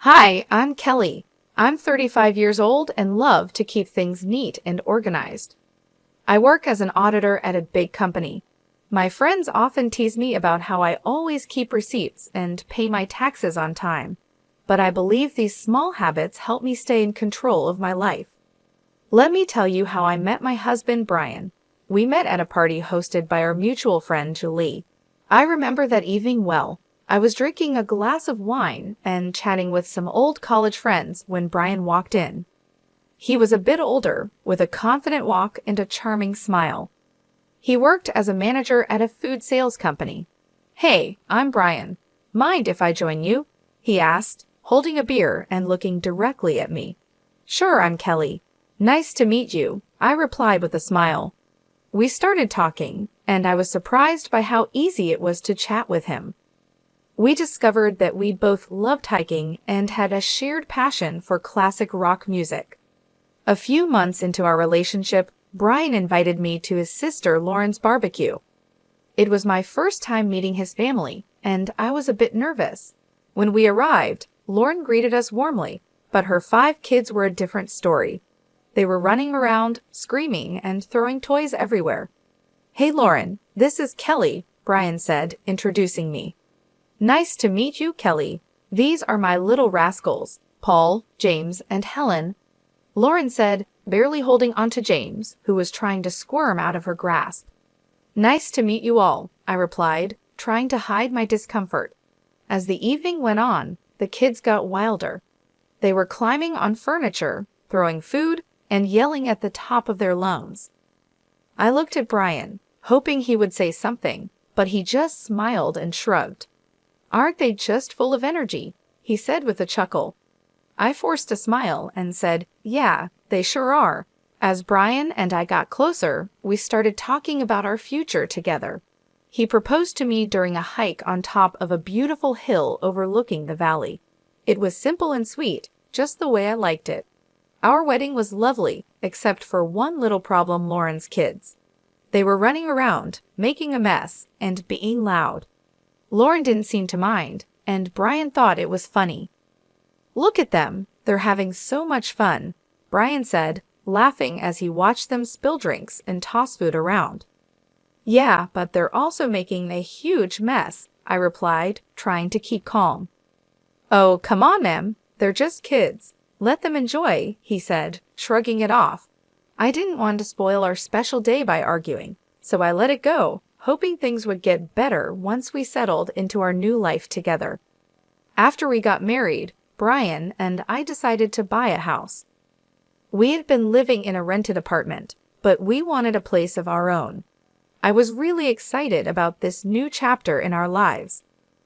Hi, I'm Kelly. I'm 35 years old and love to keep things neat and organized. I work as an auditor at a big company. My friends often tease me about how I always keep receipts and pay my taxes on time, but I believe these small habits help me stay in control of my life. Let me tell you how I met my husband, Brian. We met at a party hosted by our mutual friend, Julie. I remember that evening well. I was drinking a glass of wine and chatting with some old college friends when Brian walked in. He was a bit older, with a confident walk and a charming smile. He worked as a manager at a food sales company. "Hey, I'm Brian. Mind if I join you?" he asked, holding a beer and looking directly at me. "Sure, I'm Kelly. Nice to meet you," I replied with a smile. We started talking, and I was surprised by how easy it was to chat with him. We discovered that we both loved hiking and had a shared passion for classic rock music. A few months into our relationship, Brian invited me to his sister Lauren's barbecue. It was my first time meeting his family, and I was a bit nervous. When we arrived, Lauren greeted us warmly, but her 5 kids were a different story. They were running around, screaming, and throwing toys everywhere. "Hey Lauren, this is Kelly," Brian said, introducing me. "Nice to meet you, Kelly. These are my little rascals, Paul, James, and Helen," Lauren said, barely holding onto James, who was trying to squirm out of her grasp. "Nice to meet you all," I replied, trying to hide my discomfort. As the evening went on, the kids got wilder. They were climbing on furniture, throwing food, and yelling at the top of their lungs. I looked at Brian, hoping he would say something, but he just smiled and shrugged. "Aren't they just full of energy?" he said with a chuckle. I forced a smile and said, "Yeah, they sure are." As Brian and I got closer, we started talking about our future together. He proposed to me during a hike on top of a beautiful hill overlooking the valley. It was simple and sweet, just the way I liked it. Our wedding was lovely, except for one little problem: Lauren's kids. They were running around, making a mess, and being loud. Lauren didn't seem to mind, and Brian thought it was funny. "Look at them, they're having so much fun," Brian said, laughing as he watched them spill drinks and toss food around. "Yeah, but they're also making a huge mess," I replied, trying to keep calm. "Oh, come on, Em, they're just kids. Let them enjoy," he said, shrugging it off. I didn't want to spoil our special day by arguing, so I let it go, hoping things would get better once we settled into our new life together. After we got married, Brian and I decided to buy a house. We had been living in a rented apartment, but we wanted a place of our own. I was really excited about this new chapter in our lives.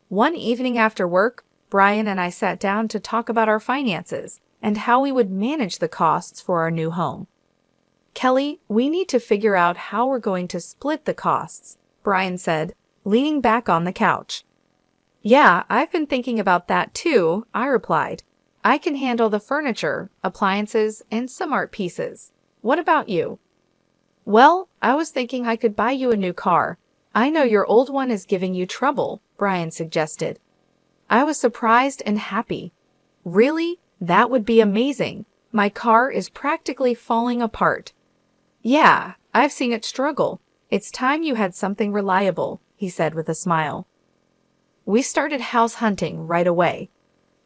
One evening after work, Brian and I sat down to talk about our finances and how we would manage the costs for our new home. "Kelly, we need to figure out how we're going to split the costs," Brian said, leaning back on the couch. "Yeah, I've been thinking about that too," I replied. "I can handle the furniture, appliances, and some art pieces. What about you?" "Well, I was thinking I could buy you a new car. I know your old one is giving you trouble," Brian suggested. I was surprised and happy. "Really? That would be amazing. My car is practically falling apart." "Yeah, I've seen it struggle. It's time you had something reliable," he said with a smile. We started house hunting right away.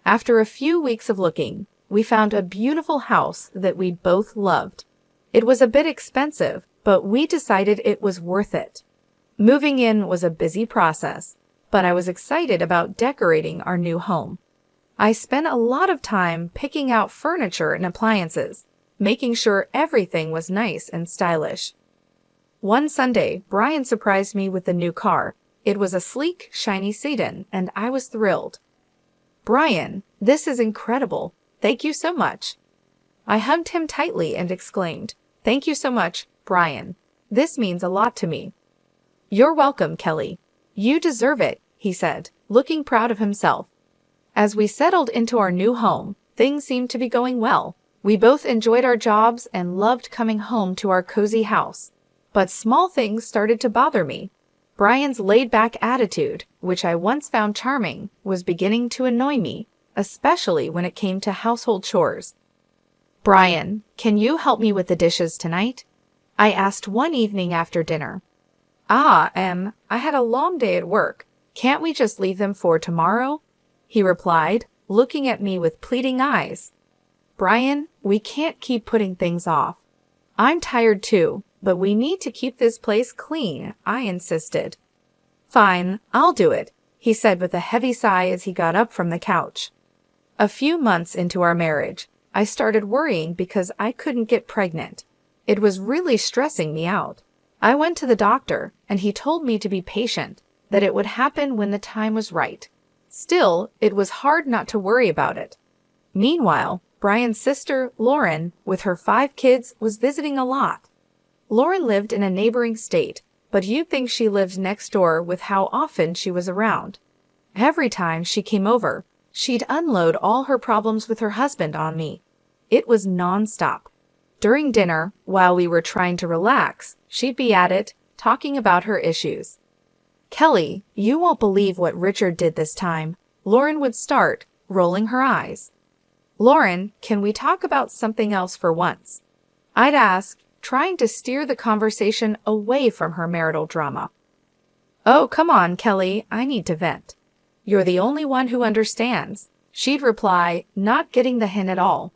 After a few weeks of looking, we found a beautiful house that we both loved. It was a bit expensive, but we decided it was worth it. Moving in was a busy process, but I was excited about decorating our new home. I spent a lot of time picking out furniture and appliances, making sure everything was nice and stylish. One Sunday, Brian surprised me with a new car. It was a sleek, shiny sedan, and I was thrilled. "Brian, this is incredible. Thank you so much." I hugged him tightly and exclaimed, "Thank you so much, Brian. This means a lot to me." "You're welcome, Kelly. You deserve it," he said, looking proud of himself. As we settled into our new home, things seemed to be going well. We both enjoyed our jobs and loved coming home to our cozy house. But small things started to bother me. Brian's laid-back attitude, which I once found charming, was beginning to annoy me. especially when it came to household chores. Brian, can you help me with the dishes tonight? I asked one evening after dinner. I had a long day at work. Can't we just leave them for tomorrow? He replied, looking at me with pleading eyes. Brian, we can't keep putting things off. I'm tired too, but we need to keep this place clean, I insisted. Fine, I'll do it, he said with a heavy sigh as he got up from the couch. A few months into our marriage, I started worrying because I couldn't get pregnant. It was really stressing me out. I went to the doctor, and he told me to be patient, that it would happen when the time was right. Still, it was hard not to worry about it. Meanwhile, Brian's sister, Lauren, with her 5 kids, was visiting a lot. Lauren lived in a neighboring state, but you'd think she lived next door with how often she was around. Every time she came over, she'd unload all her problems with her husband on me. It was non-stop. During dinner, while we were trying to relax, she'd be at it, talking about her issues. Kelly, you won't believe what Richard did this time, Lauren would start, rolling her eyes. Lauren, can we talk about something else for once? I'd ask, trying to steer the conversation away from her marital drama. Oh, come on, Kelly, I need to vent. You're the only one who understands, she'd reply, not getting the hint at all.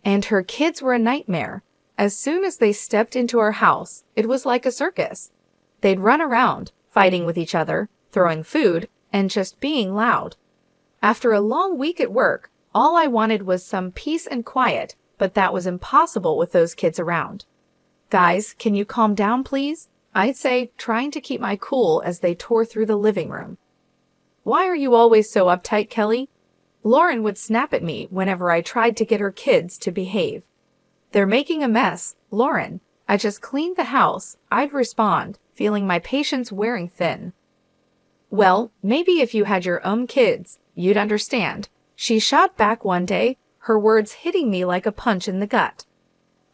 And her kids were a nightmare. As soon as they stepped into our house, it was like a circus. They'd run around, fighting with each other, throwing food, and just being loud. After a long week at work, all I wanted was some peace and quiet, but that was impossible with those kids around. Guys, can you calm down, please? I'd say, trying to keep my cool as they tore through the living room. Why are you always so uptight, Kelly? Lauren would snap at me whenever I tried to get her kids to behave. They're making a mess, Lauren. I just cleaned the house, I'd respond, feeling my patience wearing thin. Well, maybe if you had your own kids, you'd understand. She shot back one day, her words hitting me like a punch in the gut.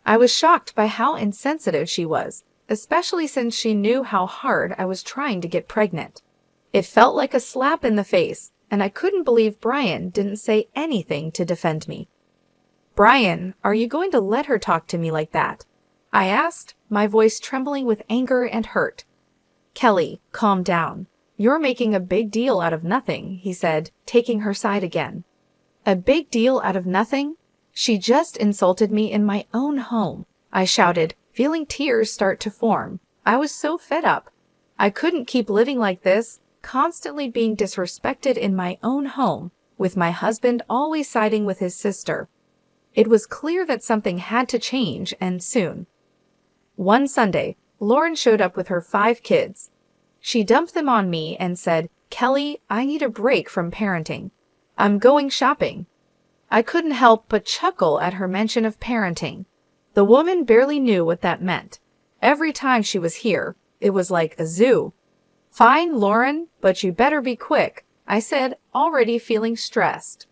I was shocked by how insensitive she was, especially since she knew how hard I was trying to get pregnant. It felt like a slap in the face, and I couldn't believe Brian didn't say anything to defend me. Brian, are you going to let her talk to me like that? I asked, my voice trembling with anger and hurt. Kelly, calm down. You're making a big deal out of nothing, he said, taking her side again. A big deal out of nothing? She just insulted me in my own home, I shouted, feeling tears start to form. I was so fed up. I couldn't keep living like this, constantly being disrespected in my own home, with my husband always siding with his sister. It was clear that something had to change, and soon. One Sunday, Lauren showed up with her 5 kids. She dumped them on me and said, Kelly, I need a break from parenting. I'm going shopping. I couldn't help but chuckle at her mention of parenting. The woman barely knew what that meant. Every time she was here, it was like a zoo. Fine, Lauren, but you better be quick, I said, already feeling stressed.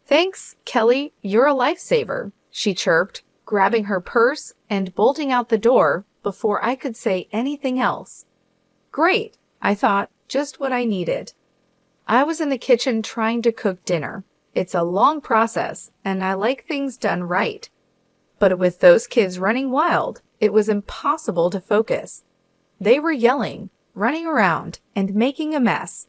Thanks, Kelly, you're a lifesaver, she chirped, grabbing her purse and bolting out the door before I could say anything else. Great, I thought, just what I needed. I was in the kitchen trying to cook dinner. It's a long process, and I like things done right. But with those kids running wild, it was impossible to focus. They were yelling, running around, and making a mess.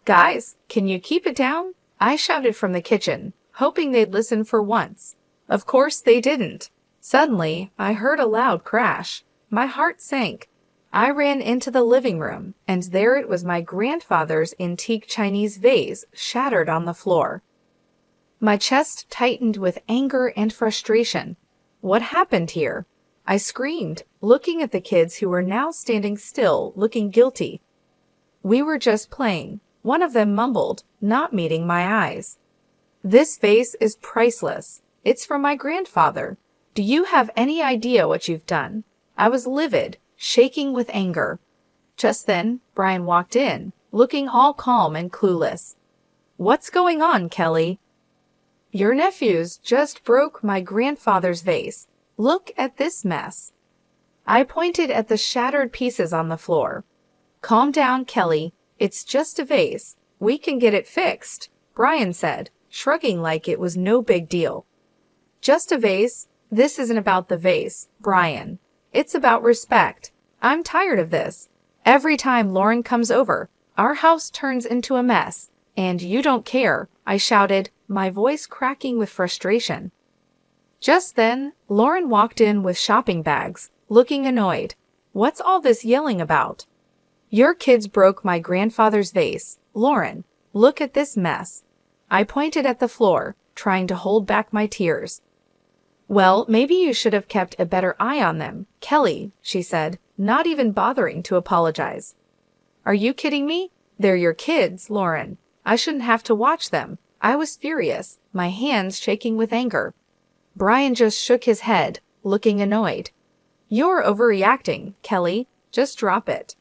Guys, can you keep it down? I shouted from the kitchen, hoping they'd listen for once. Of course they didn't. Suddenly, I heard a loud crash. My heart sank. I ran into the living room, and there it was, my grandfather's antique Chinese vase shattered on the floor. My chest tightened with anger and frustration. What happened here? I screamed, looking at the kids who were now standing still, looking guilty. We were just playing, one of them mumbled, not meeting my eyes. This vase is priceless. It's from my grandfather. Do you have any idea what you've done? I was livid, shaking with anger. Just then, Brian walked in, looking all calm and clueless. What's going on, Kelly? Your nephews just broke my grandfather's vase. Look at this mess. I pointed at the shattered pieces on the floor. Calm down, Kelly. It's just a vase. We can get it fixed, Brian said, shrugging like it was no big deal. Just a vase? This isn't about the vase, Brian. It's about respect. I'm tired of this. Every time Lauren comes over, our house turns into a mess. And you don't care, I shouted, my voice cracking with frustration. Just then, Lauren walked in with shopping bags, looking annoyed. What's all this yelling about? Your kids broke my grandfather's vase. Lauren, look at this mess. I pointed at the floor, trying to hold back my tears. Well, maybe you should have kept a better eye on them, Kelly, she said, not even bothering to apologize. Are you kidding me? They're your kids, Lauren. I shouldn't have to watch them. I was furious, my hands shaking with anger. Brian just shook his head, looking annoyed. You're overreacting, Kelly. Just drop it.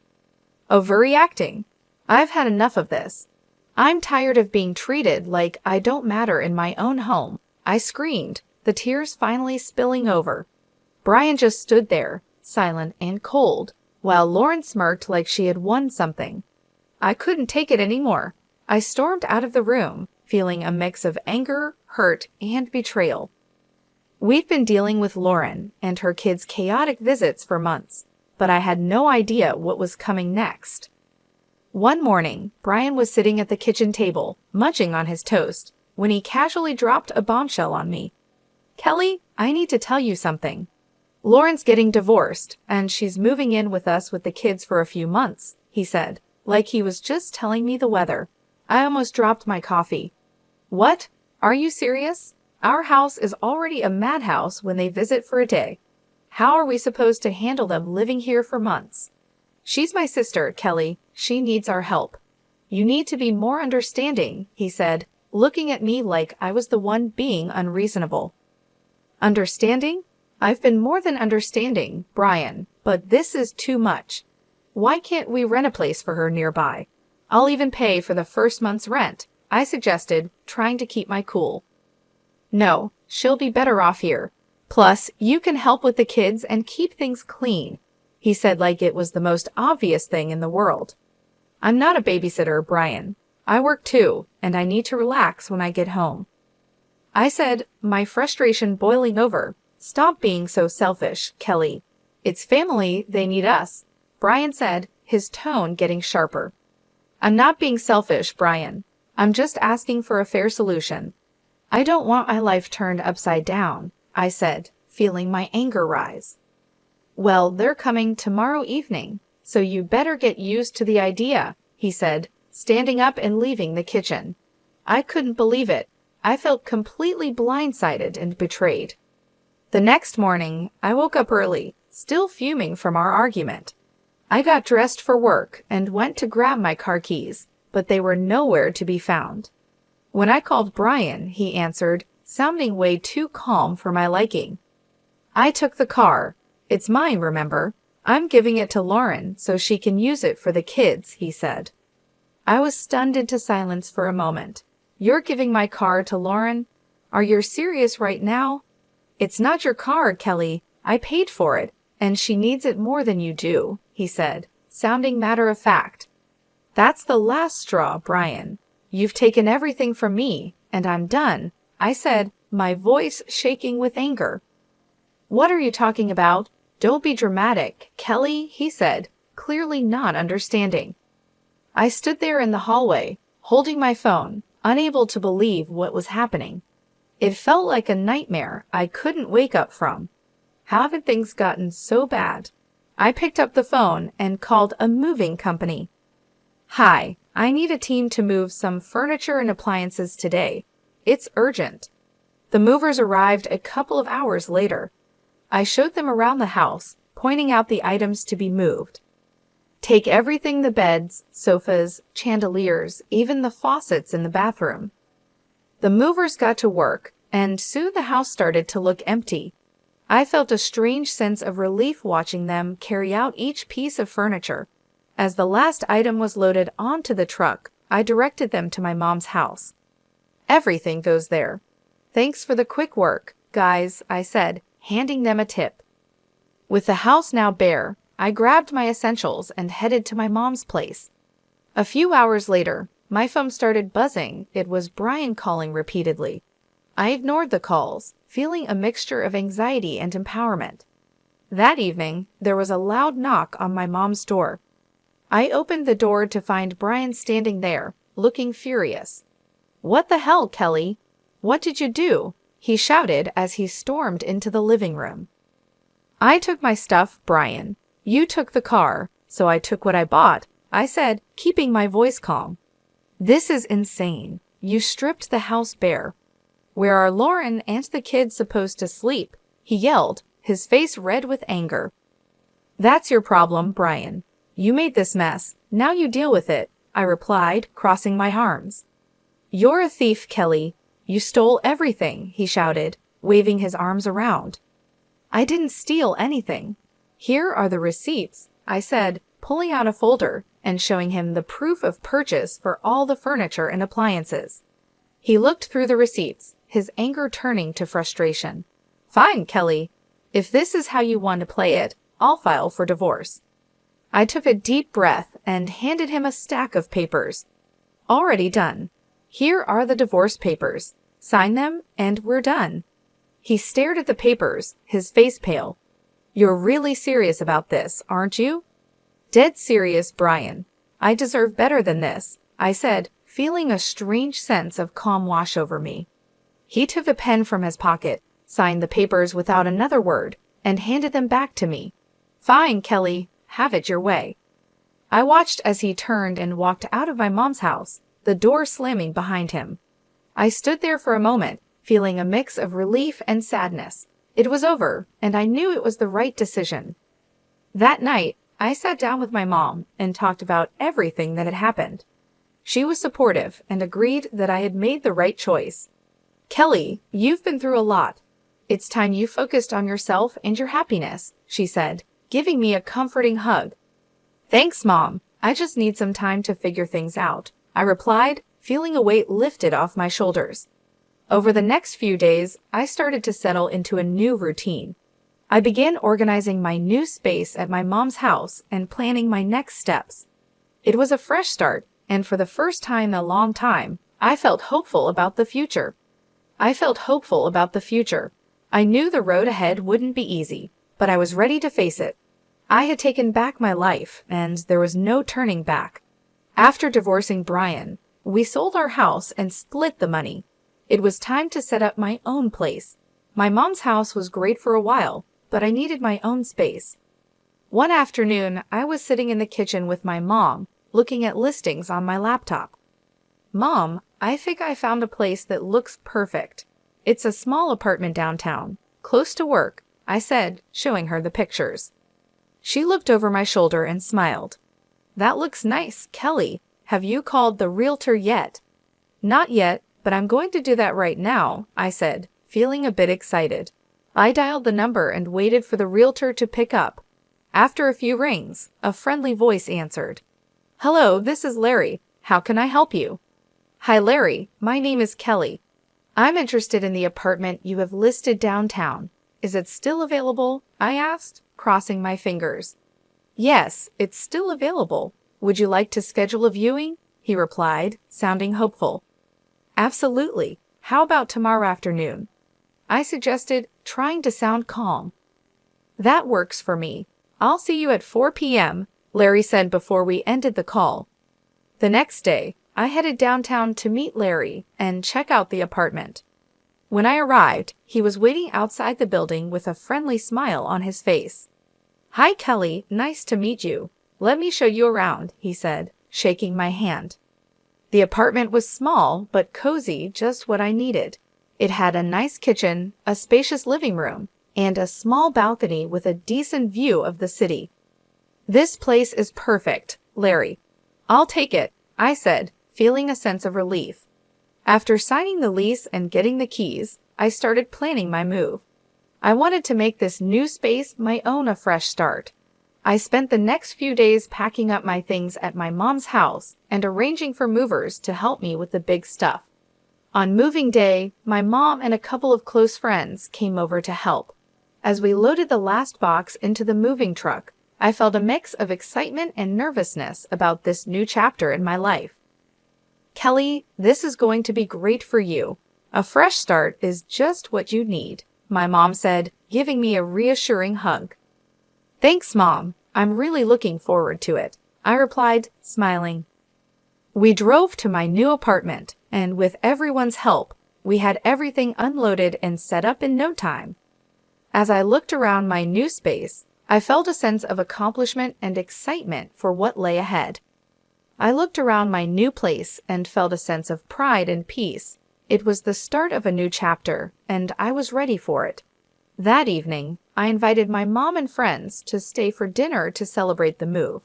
Overreacting? I've had enough of this. I'm tired of being treated like I don't matter in my own home, I screamed, the tears finally spilling over. Brian just stood there, silent and cold, while Lauren smirked like she had won something. I couldn't take it anymore. I stormed out of the room, feeling a mix of anger, hurt, and betrayal. We've been dealing with Lauren and her kids' chaotic visits for months, but I had no idea what was coming next. One morning, Brian was sitting at the kitchen table, munching on his toast, when he casually dropped a bombshell on me. Kelly, I need to tell you something. Lauren's getting divorced, and she's moving in with us with the kids for a few months, he said, like he was just telling me the weather. I almost dropped my coffee. What? Are you serious? Our house is already a madhouse when they visit for a day. How are we supposed to handle them living here for months? She's my sister, Kelly. She needs our help. You need to be more understanding, he said, looking at me like I was the one being unreasonable. Understanding? I've been more than understanding, Brian, but this is too much. Why can't we rent a place for her nearby? I'll even pay for the first month's rent, I suggested, trying to keep my cool. No, she'll be better off here. Plus, you can help with the kids and keep things clean, he said like it was the most obvious thing in the world. I'm not a babysitter, Brian. I work too, and I need to relax when I get home. I said, my frustration boiling over. Stop being so selfish, Kelly. It's family, they need us, Brian said, his tone getting sharper. I'm not being selfish, Brian. I'm just asking for a fair solution. I don't want my life turned upside down, I said, feeling my anger rise. Well, they're coming tomorrow evening, so you better get used to the idea, he said, standing up and leaving the kitchen. I couldn't believe it. I felt completely blindsided and betrayed. The next morning, I woke up early, still fuming from our argument. I got dressed for work and went to grab my car keys, but they were nowhere to be found. When I called Brian, he answered, sounding way too calm for my liking. I took the car. It's mine, remember? I'm giving it to Lauren so she can use it for the kids, he said. I was stunned into silence for a moment. You're giving my car to Lauren? Are you serious right now? It's not your car, Kelly. I paid for it, and she needs it more than you do, he said, sounding matter-of-fact. That's the last straw, Brian. You've taken everything from me, and I'm done, I said, my voice shaking with anger. What are you talking about? Don't be dramatic, Kelly, he said, clearly not understanding. I stood there in the hallway, holding my phone, unable to believe what was happening. It felt like a nightmare I couldn't wake up from. How had things gotten so bad? I picked up the phone and called a moving company. Hi, I need a team to move some furniture and appliances today. It's urgent. The movers arrived a couple of hours later. I showed them around the house, pointing out the items to be moved. Take everything, the beds, sofas, chandeliers, even the faucets in the bathroom. The movers got to work, and soon the house started to look empty. I felt a strange sense of relief watching them carry out each piece of furniture. As the last item was loaded onto the truck, I directed them to my mom's house. Everything goes there. Thanks for the quick work, guys, I said, handing them a tip. With the house now bare, I grabbed my essentials and headed to my mom's place. A few hours later, My phone started buzzing. It was Brian calling repeatedly. I ignored the calls, feeling a mixture of anxiety and empowerment. That evening, there was a loud knock on my mom's door. I opened the door to find Brian standing there, looking furious. "What the hell, Kelly? What did you do?" he shouted as he stormed into the living room. "I took my stuff, Brian. You took the car, so I took what I bought," I said, keeping my voice calm. "This is insane. You stripped the house bare. Where are Lauren and the kids supposed to sleep?" he yelled, his face red with anger. "That's your problem, Brian. You made this mess. Now you deal with it," I replied, crossing my arms. "You're a thief, Kelly. You stole everything," he shouted, waving his arms around. "I didn't steal anything. Here are the receipts," I said, pulling out a folder and showing him the proof of purchase for all the furniture and appliances. He looked through the receipts, his anger turning to frustration. "Fine, Kelly. If this is how you want to play it, I'll file for divorce." I took a deep breath and handed him a stack of papers. "Already done. Here are the divorce papers. Sign them, and we're done." He stared at the papers, his face pale. "You're really serious about this, aren't you?" "Dead serious, Brian. I deserve better than this," I said, feeling a strange sense of calm wash over me. He took a pen from his pocket, signed the papers without another word, and handed them back to me. "Fine, Kelly. Have it your way." I watched as he turned and walked out of my mom's house, the door slamming behind him. I stood there for a moment, feeling a mix of relief and sadness. It was over, and I knew it was the right decision. That night, I sat down with my mom and talked about everything that had happened. She was supportive and agreed that I had made the right choice. "Kelly, you've been through a lot. It's time you focused on yourself and your happiness," she said, giving me a comforting hug. "Thanks, Mom. I just need some time to figure things out," I replied, feeling a weight lifted off my shoulders. Over the next few days, I started to settle into a new routine. I began organizing my new space at my mom's house and planning my next steps. It was a fresh start, and for the first time in a long time, I felt hopeful about the future. I knew the road ahead wouldn't be easy, but I was ready to face it. I had taken back my life, and there was no turning back. After divorcing Brian, we sold our house and split the money. It was time to set up my own place. My mom's house was great for a while, but I needed my own space. One afternoon, I was sitting in the kitchen with my mom, looking at listings on my laptop. "Mom, I think I found a place that looks perfect. It's a small apartment downtown, close to work," I said, showing her the pictures. She looked over my shoulder and smiled. "That looks nice, Kelly. Have you called the realtor yet?" "Not yet, but I'm going to do that right now," I said, feeling a bit excited. I dialed the number and waited for the realtor to pick up. After a few rings, a friendly voice answered. "Hello, this is Larry. How can I help you?" "Hi, Larry. My name is Kelly. I'm interested in the apartment you have listed downtown. Is it still available?" I asked, crossing my fingers. "Yes, it's still available. Would you like to schedule a viewing?" he replied, sounding hopeful. "Absolutely. How about tomorrow afternoon?" I suggested, trying to sound calm. "That works for me. I'll see you at 4 p.m., Larry said before we ended the call. The next day, I headed downtown to meet Larry and check out the apartment. When I arrived, he was waiting outside the building with a friendly smile on his face. "Hi, Kelly. Nice to meet you. Let me show you around," he said, shaking my hand. The apartment was small but cozy, just what I needed. It had a nice kitchen, a spacious living room, and a small balcony with a decent view of the city. "This place is perfect, Larry." "I'll take it," I said, feeling a sense of relief. After signing the lease and getting the keys, I started planning my move. I wanted to make this new space my own, a fresh start. I spent the next few days packing up my things at my mom's house and arranging for movers to help me with the big stuff. On moving day, my mom and a couple of close friends came over to help. As we loaded the last box into the moving truck, I felt a mix of excitement and nervousness about this new chapter in my life. Kelly, this is going to be great for you. A fresh start is just what you need, my mom said, giving me a reassuring hug. Thanks, Mom. I'm really looking forward to it, I replied, smiling. We drove to my new apartment, and with everyone's help, we had everything unloaded and set up in no time. As I looked around my new space, I felt a sense of accomplishment and excitement for what lay ahead. I looked around my new place and felt a sense of pride and peace. It was the start of a new chapter, and I was ready for it. That evening, I invited my mom and friends to stay for dinner to celebrate the move.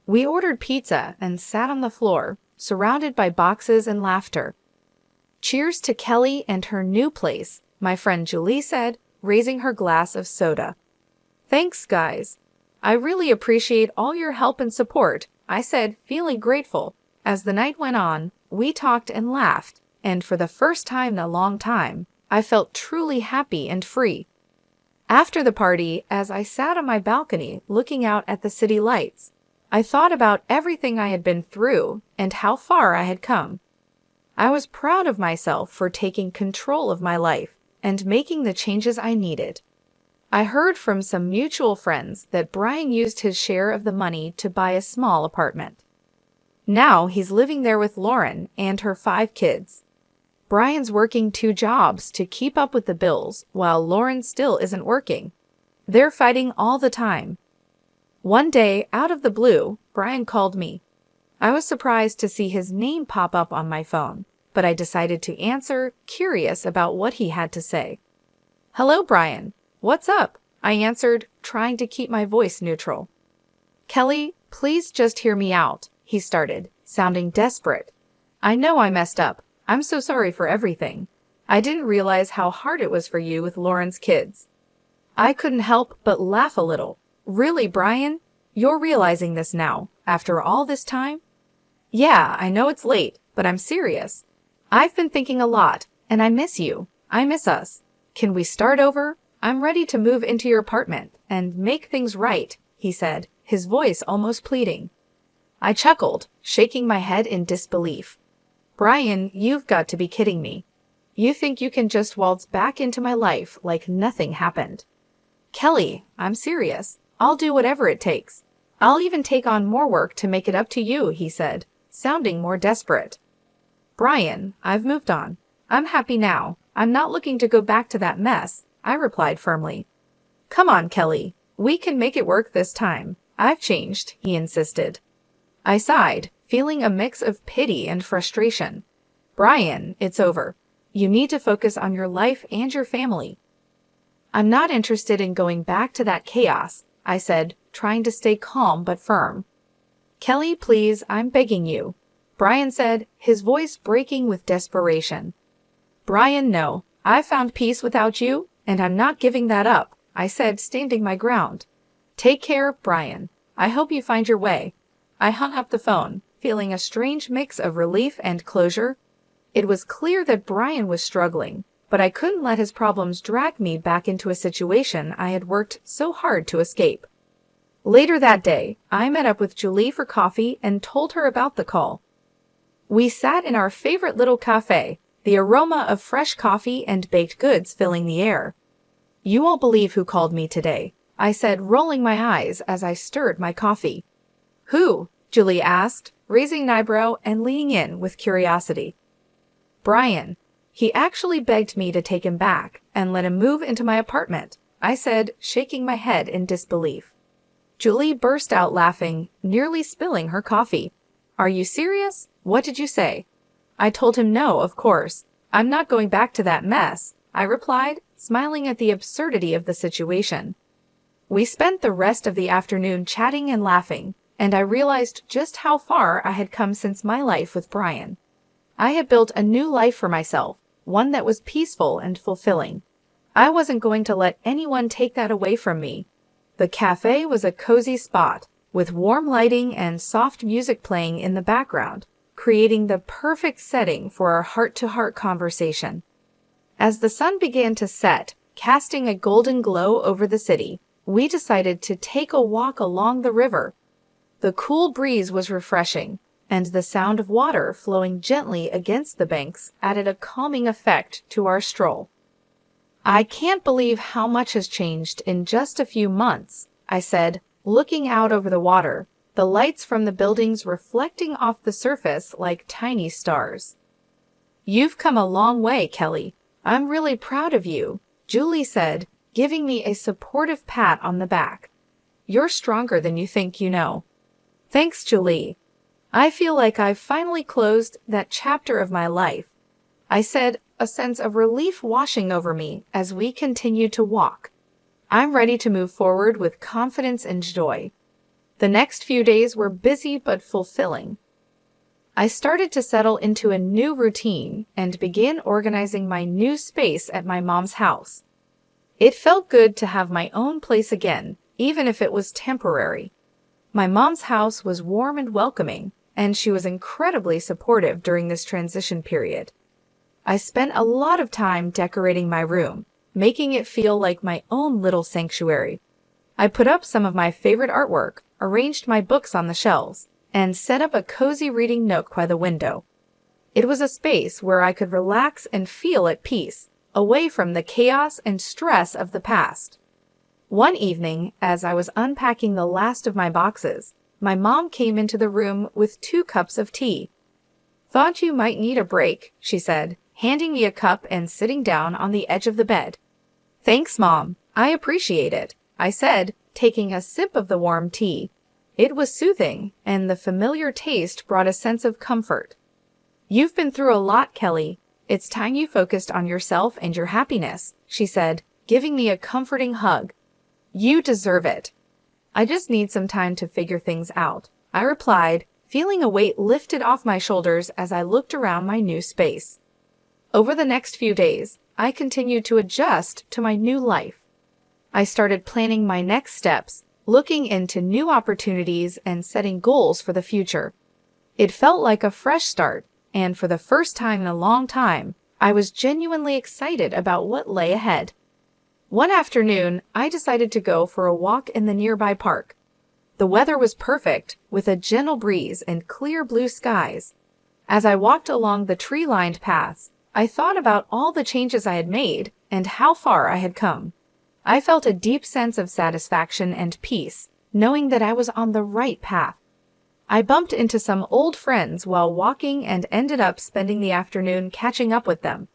We ordered pizza and sat on the floor, surrounded by boxes and laughter. Cheers to Kelly and her new place, my friend Julie said, raising her glass of soda. Thanks, guys. I really appreciate all your help and support, I said, feeling grateful. As the night went on, we talked and laughed, and for the first time in a long time, I felt truly happy and free. After the party, as I sat on my balcony looking out at the city lights, I thought about everything I had been through and how far I had come. I was proud of myself for taking control of my life and making the changes I needed. I heard from some mutual friends that Brian used his share of the money to buy a small apartment. Now he's living there with Lauren and her 5 kids. Brian's working 2 jobs to keep up with the bills while Lauren still isn't working. They're fighting all the time. One day, out of the blue, Brian called me. I was surprised to see his name pop up on my phone, but I decided to answer, curious about what he had to say. Hello, Brian. What's up? I answered, trying to keep my voice neutral. Kelly, please just hear me out, he started, sounding desperate. I know I messed up. I'm so sorry for everything. I didn't realize how hard it was for you with Lauren's kids. I couldn't help but laugh a little. Really, Brian? You're realizing this now, after all this time? Yeah, I know it's late, but I'm serious. I've been thinking a lot, and I miss you. I miss us. Can we start over? I'm ready to move into your apartment and make things right, he said, his voice almost pleading. I chuckled, shaking my head in disbelief. Brian, you've got to be kidding me. You think you can just waltz back into my life like nothing happened? Kelly, I'm serious. I'll do whatever it takes. I'll even take on more work to make it up to you, he said, sounding more desperate. Brian, I've moved on. I'm happy now. I'm not looking to go back to that mess, I replied firmly. Come on, Kelly. We can make it work this time. I've changed, he insisted. I sighed, feeling a mix of pity and frustration. Brian, it's over. You need to focus on your life and your family. I'm not interested in going back to that chaos, I said, trying to stay calm but firm. Kelly, please, I'm begging you, Brian said, his voice breaking with desperation. Brian, no. I found peace without you, and I'm not giving that up, I said, standing my ground. Take care, Brian. I hope you find your way. I hung up the phone, feeling a strange mix of relief and closure. It was clear that Brian was struggling, but I couldn't let his problems drag me back into a situation I had worked so hard to escape. Later that day, I met up with Julie for coffee and told her about the call. We sat in our favorite little cafe, the aroma of fresh coffee and baked goods filling the air. You won't believe who called me today, I said, rolling my eyes as I stirred my coffee. Who? Julie asked, raising an eyebrow and leaning in with curiosity. Brian. He actually begged me to take him back and let him move into my apartment, I said, shaking my head in disbelief. Julie burst out laughing, nearly spilling her coffee. Are you serious? What did you say? I told him no, of course. I'm not going back to that mess, I replied, smiling at the absurdity of the situation. We spent the rest of the afternoon chatting and laughing, and I realized just how far I had come since my life with Brian. I had built a new life for myself, one that was peaceful and fulfilling. I wasn't going to let anyone take that away from me. The cafe was a cozy spot, with warm lighting and soft music playing in the background, creating the perfect setting for our heart-to-heart conversation. As the sun began to set, casting a golden glow over the city, we decided to take a walk along the river. The cool breeze was refreshing, and the sound of water flowing gently against the banks added a calming effect to our stroll. "I can't believe how much has changed in just a few months," I said, looking out over the water, the lights from the buildings reflecting off the surface like tiny stars. "You've come a long way, Kelly. I'm really proud of you," Julie said, giving me a supportive pat on the back. "You're stronger than you think you know." "Thanks, Julie. I feel like I've finally closed that chapter of my life," I said, a sense of relief washing over me as we continued to walk. "I'm ready to move forward with confidence and joy." The next few days were busy but fulfilling. I started to settle into a new routine and began organizing my new space at my mom's house. It felt good to have my own place again, even if it was temporary. My mom's house was warm and welcoming, and she was incredibly supportive during this transition period. I spent a lot of time decorating my room, making it feel like my own little sanctuary. I put up some of my favorite artwork, arranged my books on the shelves, and set up a cozy reading nook by the window. It was a space where I could relax and feel at peace, away from the chaos and stress of the past. One evening, as I was unpacking the last of my boxes, my mom came into the room with 2 cups of tea. "Thought you might need a break," she said, handing me a cup and sitting down on the edge of the bed. "Thanks, Mom. I appreciate it," I said, taking a sip of the warm tea. It was soothing, and the familiar taste brought a sense of comfort. "You've been through a lot, Kelly. It's time you focused on yourself and your happiness," she said, giving me a comforting hug. "You deserve it." "I just need some time to figure things out," I replied, feeling a weight lifted off my shoulders as I looked around my new space. Over the next few days, I continued to adjust to my new life. I started planning my next steps, looking into new opportunities and setting goals for the future. It felt like a fresh start, and for the first time in a long time, I was genuinely excited about what lay ahead. One afternoon, I decided to go for a walk in the nearby park. The weather was perfect, with a gentle breeze and clear blue skies. As I walked along the tree-lined paths, I thought about all the changes I had made and how far I had come. I felt a deep sense of satisfaction and peace, knowing that I was on the right path. I bumped into some old friends while walking and ended up spending the afternoon catching up with them.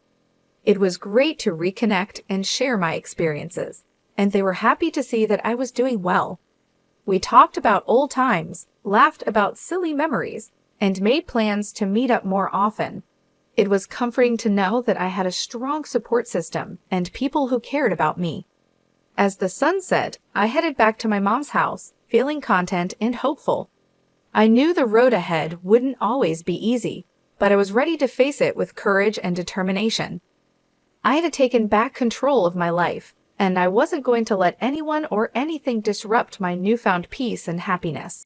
It was great to reconnect and share my experiences, and they were happy to see that I was doing well. We talked about old times, laughed about silly memories, and made plans to meet up more often. It was comforting to know that I had a strong support system and people who cared about me. As the sun set, I headed back to my mom's house, feeling content and hopeful. I knew the road ahead wouldn't always be easy, but I was ready to face it with courage and determination. I had taken back control of my life, and I wasn't going to let anyone or anything disrupt my newfound peace and happiness.